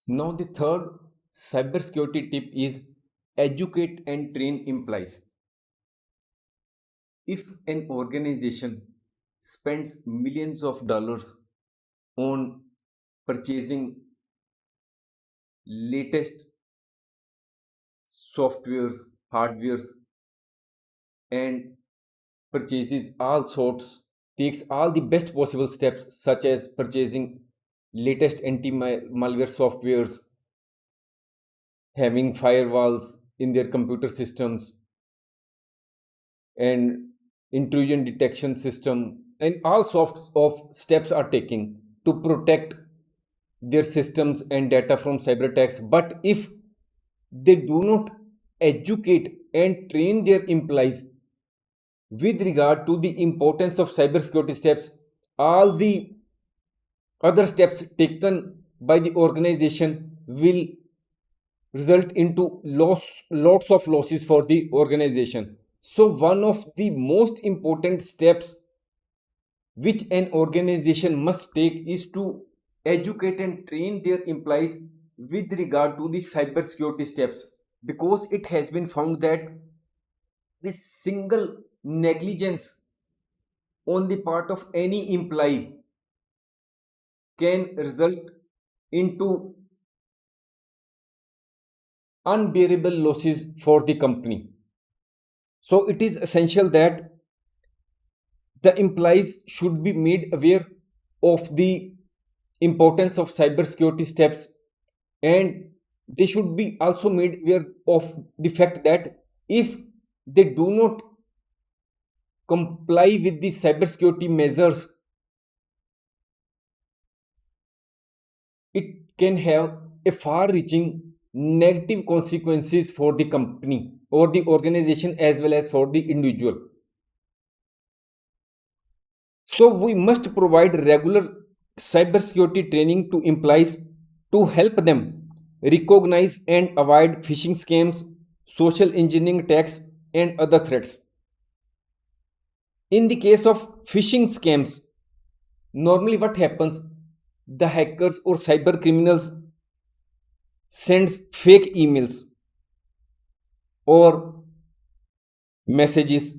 Now, the third cybersecurity tip is educate and train employees. If an organization spends millions of dollars on purchasing latest softwares, hardwares, and purchases all sorts, takes all the best possible steps, such as purchasing latest anti malware softwares, having firewalls in their computer systems, and intrusion detection system, and all sorts of steps are taken to protect their systems and data from cyber attacks. But if they do not educate and train their employees with regard to the importance of cybersecurity steps, all the other steps taken by the organization will result into lots of losses for the organization. So one of the most important steps which an organization must take is to educate and train their employees with regard to the cybersecurity steps, because it has been found that this single negligence on the part of any employee can result into unbearable losses for the company. So it is essential that the employees should be made aware of the importance of cybersecurity steps, and they should be also made aware of the fact that if they do not comply with the cybersecurity measures, it can have a far reaching negative consequences for the company or the organization as well as for the individual. So we must provide regular cybersecurity training to employees to help them recognize and avoid phishing scams, social engineering attacks, and other threats. In the case of phishing scams, normally what happens? The hackers or cyber criminals sends fake emails or messages.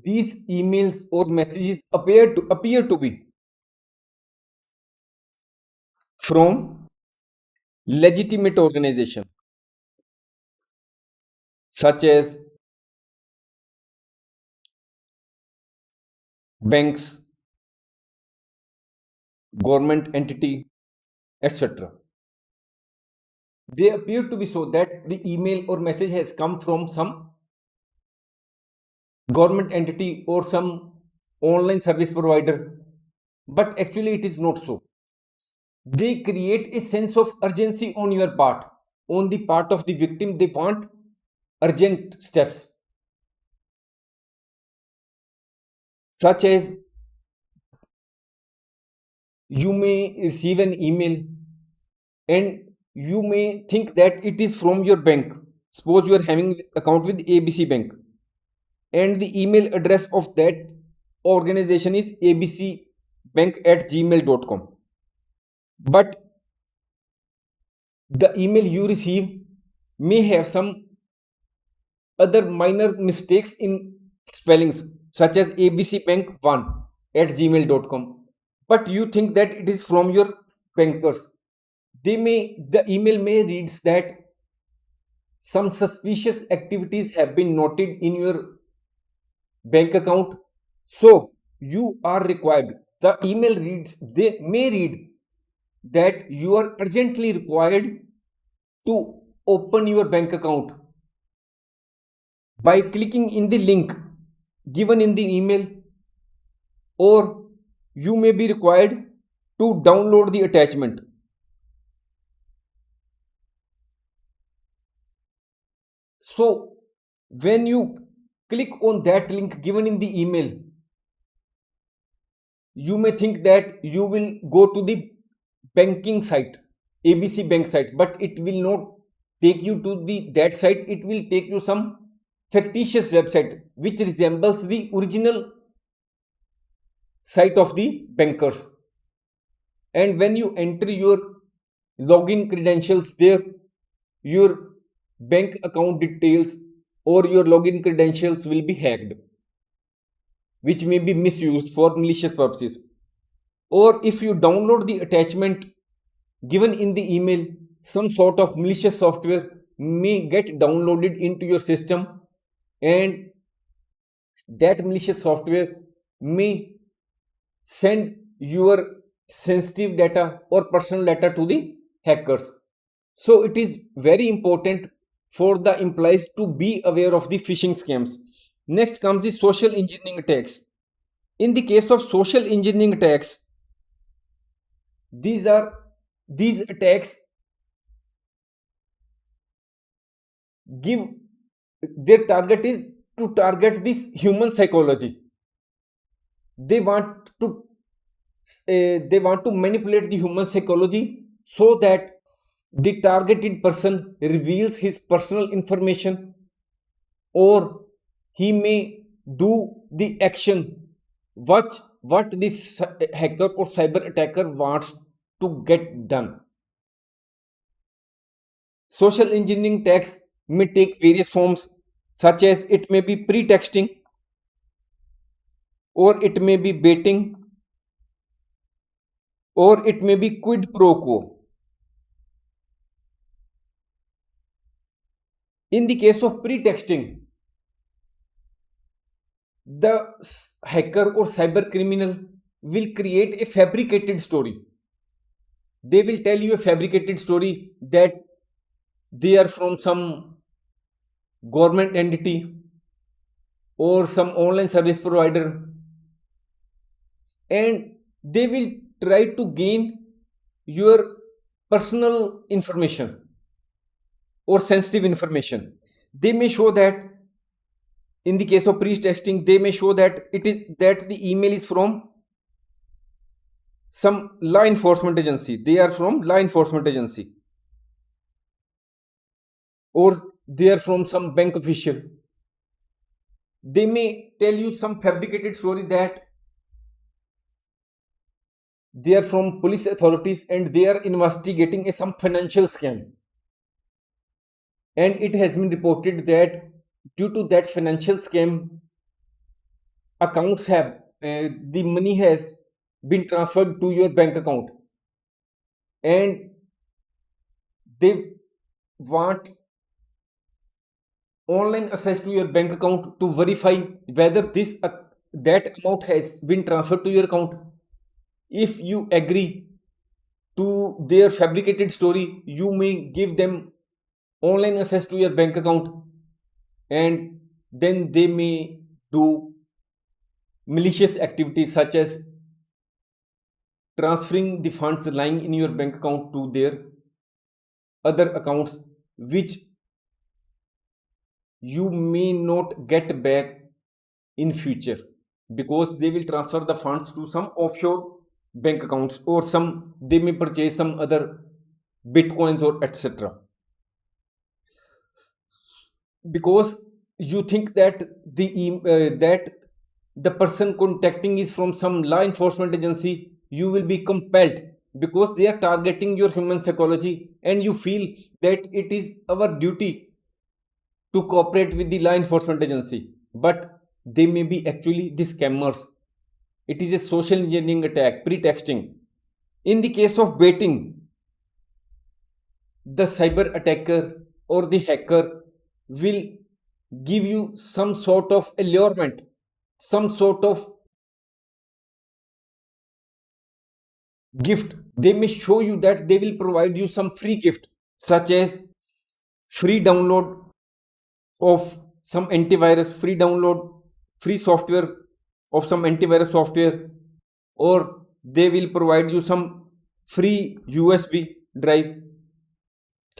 These emails or messages appear to be from legitimate organization such as banks, government entity, etc. They appear to be so that the email or message has come from some government entity or some online service provider, but actually it is not so. They create a sense of urgency on your part, on the part of the victim. They want urgent steps, such as you may receive an email and you may think that it is from your bank. Suppose you are having account with ABC bank and the email address of that organization is abcbank@gmail.com, but the email you receive may have some other minor mistakes in spellings, such as abcbank1 at gmail.com, but you think that it is from your bankers. The email may reads that some suspicious activities have been noted in your bank account. So you are required, the email reads, they may read that you are urgently required to open your bank account by clicking in the link given in the email, or you may be required to download the attachment. So when you click on that link given in the email, you may think that you will go to the banking site, ABC bank site, but it will not take you to the that site. It will take you some fictitious website which resembles the original site of the bankers. And when you enter your login credentials there, your bank account details or your login credentials will be hacked, which may be misused for malicious purposes. Or if you download the attachment given in the email, some sort of malicious software may get downloaded into your system, and that malicious software may send your sensitive data or personal data to the hackers. So it is very important for the employees to be aware of the phishing scams. Next comes the social engineering attacks. In the case of social engineering attacks, these are these attacks give, their target is to target this human psychology. They want to they want to manipulate the human psychology so that the targeted person reveals his personal information, or he may do the action what this hacker or cyber attacker wants to get done. Social engineering attacks may take various forms, such as it may be pretexting, or it may be baiting, or it may be quid pro quo. In the case of pretexting, the hacker or cyber criminal will create a fabricated story. They will tell you a fabricated story that they are from some government entity or some online service provider, and they will try to gain your personal information or sensitive information. They may show that, in the case of pre-texting, they may show that it is that the email is from some law enforcement agency, they are from law enforcement agency, or they are from some bank official. They may tell you some fabricated story that they are from police authorities and they are investigating some financial scam, and it has been reported that due to that financial scam, accounts have the money has been transferred to your bank account, and they want online access to your bank account to verify whether this that amount has been transferred to your account. If you agree to their fabricated story, you may give them online access to your bank account, and then they may do malicious activities such as transferring the funds lying in your bank account to their other accounts, which you may not get back in future, because they will transfer the funds to some offshore bank accounts, or some they may purchase some other bitcoins or etc, because you think that that the person contacting is from some law enforcement agency. You will be compelled, because they are targeting your human psychology, and you feel that it is our duty to cooperate with the law enforcement agency, but they may be actually the scammers. It is a social engineering attack, pretexting. In the case of baiting, the cyber attacker or the hacker will give you some sort of allurement, some sort of gift. They may show you that they will provide you some free gift, such as free download of some antivirus, free download, free software of some antivirus software, or they will provide you some free USB drive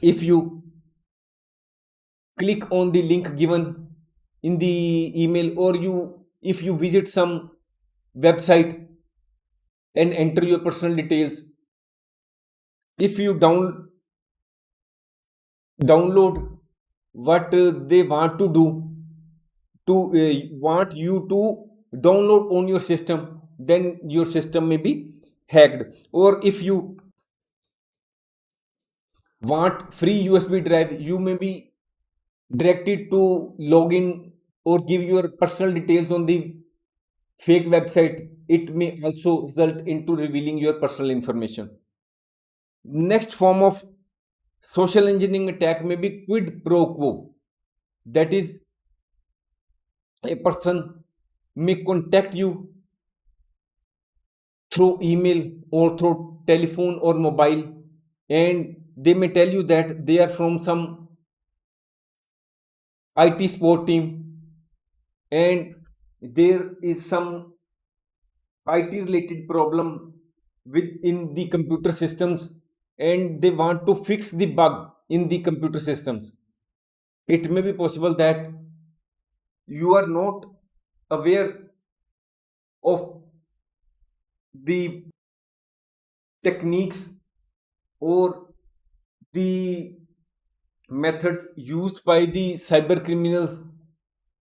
if you click on the link given in the email, or you if you visit some website and enter your personal details. If you download what they want to do, to want you to download on your system, then your system may be hacked, or if you want free USB drive, you may be directed to log in or give your personal details on the fake website. It may also result into revealing your personal information. Next form of social engineering attack may be quid pro quo. That is, a person may contact you through email or through telephone or mobile, and they may tell you that they are from some IT support team, and there is some IT related problem within the computer systems, and they want to fix the bug in the computer systems. It may be possible that you are not aware of the techniques or the methods used by the cyber criminals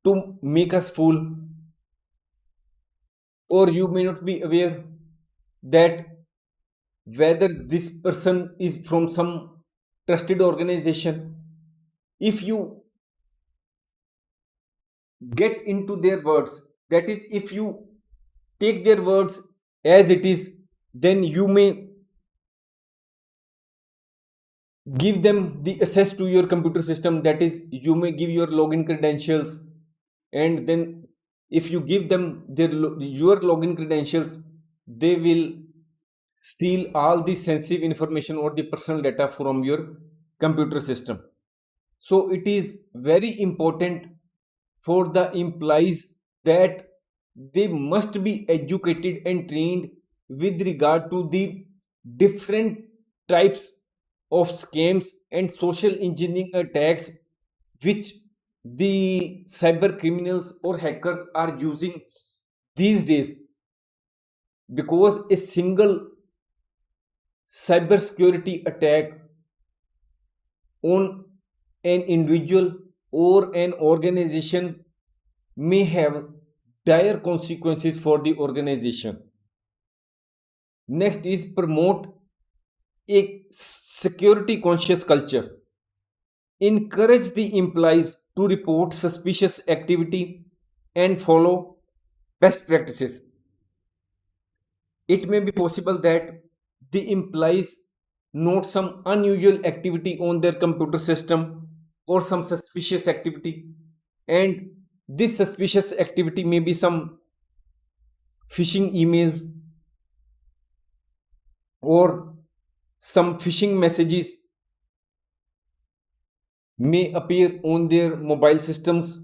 to make us fool, or you may not be aware that whether this person is from some trusted organization. If you get into their words, that is, if you take their words as it is, then you may give them the access to your computer system. That is, you may give your login credentials, and then if you give them your login credentials, they will steal all the sensitive information or the personal data from your computer system. So it is very important for the employees that they must be educated and trained with regard to the different types of scams and social engineering attacks which the cyber criminals or hackers are using these days, because a single cybersecurity attack on an individual or an organization may have dire consequences for the organization. Next is promote a security conscious culture. Encourage the employees to report suspicious activity and follow best practices. It may be possible that the employees note some unusual activity on their computer system or some suspicious activity, and this suspicious activity may be some phishing email or some phishing messages may appear on their mobile systems,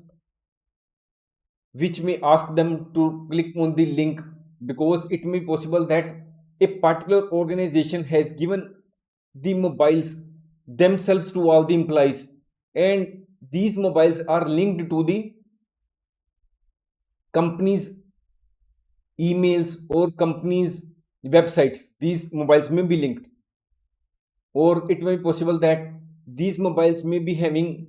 which may ask them to click on the link, because it may be possible that a particular organization has given the mobiles themselves to all the employees, and these mobiles are linked to the company's emails or company's websites. These mobiles may be linked, or it may be possible that these mobiles may be having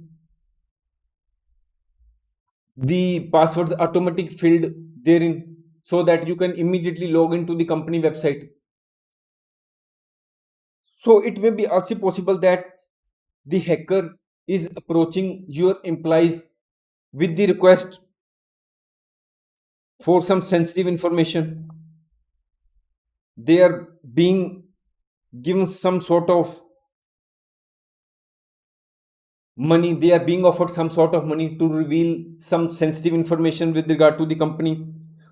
the passwords automatic filled therein, so that you can immediately log into the company website. So it may be also possible that the hacker is approaching your employees with the request for some sensitive information. They are being given some sort of money, they are being offered some sort of money to reveal some sensitive information with regard to the company.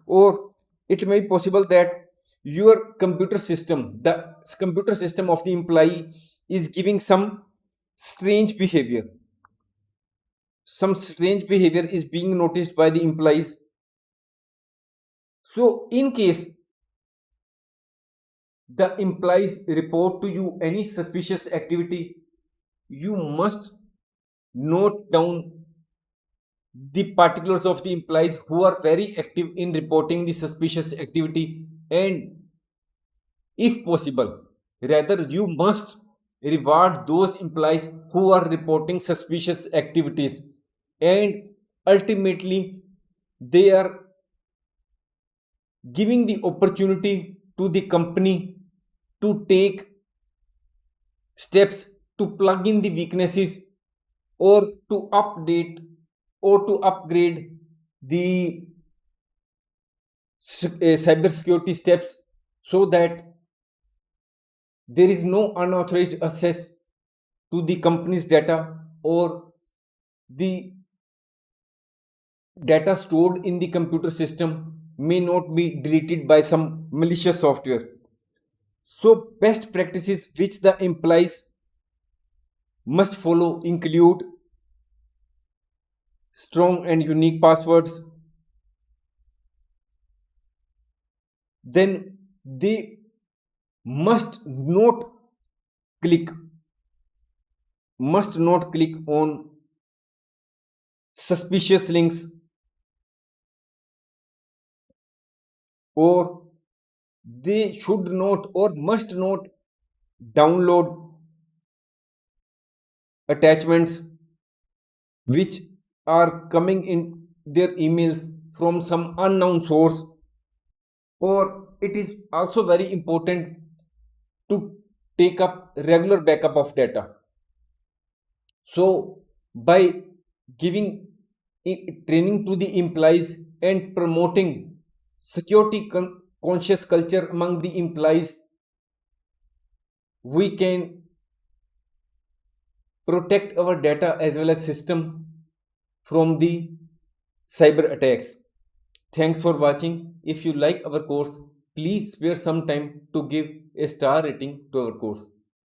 Or it may be possible that your computer system, the computer system of the employee, is giving strange behavior some strange behavior is being noticed by the employees. So in case the employees report to you any suspicious activity, you must note down the particulars of the employees who are very active in reporting the suspicious activity, and if possible, rather you must reward those employees who are reporting suspicious activities, and ultimately they are giving the opportunity to the company to take steps to plug in the weaknesses or to update or to upgrade the cybersecurity steps so that there is no unauthorized access to the company's data or the data stored in the computer system may not be deleted by some malicious software. So, best practices which the employees must follow include strong and unique passwords. Then they must not click on suspicious links, or they should not or must not download attachments which are coming in their emails from some unknown source. Or it is also very important to take up regular backup of data. So by giving training to the employees and promoting security conscious culture among the employees, we can protect our data as well as system from the cyber attacks. Thanks for watching. If you like our course, please spare some time to give a star rating to our course.